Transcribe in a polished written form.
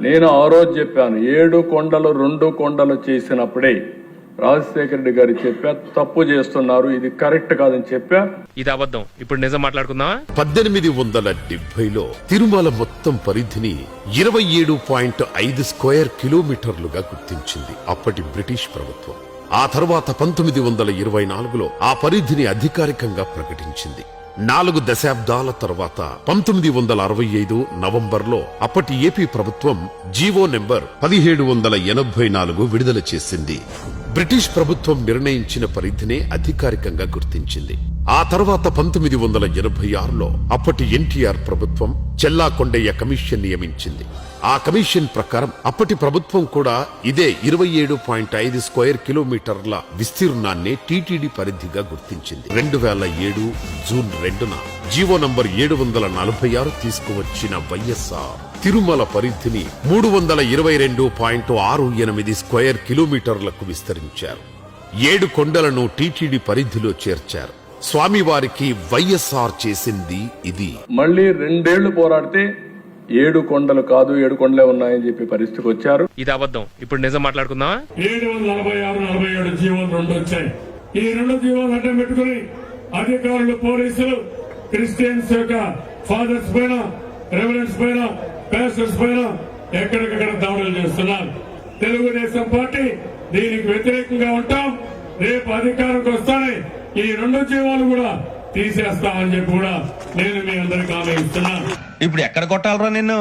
నేను ఆ రోజు చెప్పాను 7 కొండలు 2 కొండలు చేసినప్పుడే రాజశేఖర రెడ్డి గారు చెప్పా తప్పు చేస్తున్నారు, ఇది కరెక్ట్ కాదని చెప్పా. ఇది అబద్ధం. ఇప్పుడు నిజం మాట్లాడుకుందామా? 1870లో తిరుమల మొత్తం పరిధిని 27.5 స్క్వేర్ కిలోమీటర్లుగా గుర్తించింది అప్పటి బ్రిటిష్ ప్రభుత్వం. ఆ తర్వాత 1924లో ఆ పరిధిని అధికారికంగా ప్రకటించింది. 4 దశాబ్దాల తర్వాత 1965 నవంబర్లో అప్పటి ఏపీ ప్రభుత్వం జీవో నెంబర్ 1784 విడుదల చేసింది. బ్రిటిష్ ప్రభుత్వం నిర్ణయించిన పరిధినే అధికారికంగా గుర్తించింది. ఆ తర్వాత 1986లో అప్పటి ఎన్టీఆర్ ప్రభుత్వం చెల్లాకొండయ్య కమిషన్ నియమించింది. ఆ కమిషన్ ప్రకారం అప్పటి ప్రభుత్వం కూడా ఇదే 27.5 స్క్వేర్ కిలోమీటర్ల విస్తీర్ణాన్ని టీటీడీ పరిధిగా గుర్తించింది. 2007 జూన్ 2న జీవో నంబర్ 746 తీసుకువచ్చిన వైఎస్ఆర్ తిరుమల పరిధిని 322.68 స్క్వేర్ కిలోమీటర్లకు విస్తరించారు. 7 కొండలను టీటీడీ పరిధిలో చేర్చారు. స్వామివారికి వైఎస్ఆర్ చేసింది ఇది. మళ్ళీ 2 ఏళ్లు పోరాడితే 7 కొండలు కాదు 7 కొండలే ఉన్నాయని చెప్పి పరిస్థితికి వచ్చారు. ఇది అబద్ధం. ఇప్పుడు నిజం మాట్లాడుకుందామా? 746-47 జీవోలు 2 వచ్చాయి. ఈ 2 జీవోలు అడ్డం పెట్టుకుని అధికారులు, పోలీసులు క్రిస్టియన్స్ యొక్క ఫాదర్స్ పైన, రెవరెన్స్ పైన, పాస్టర్స్ పైన ఎక్కడికక్కడ దాడులు చేస్తున్నారు. తెలుగుదేశం పార్టీ దీనికి వ్యతిరేకంగా ఉంటాం. రేపు అధికారంకి వస్తానే ఈ 2 జీవోలు కూడా తీసేస్తామని చెప్పి కూడా నేను మీ అందరికి హామీ ఇస్తున్నాను. ఇప్పుడు ఎక్కడ కొట్టాలరా నిన్ను?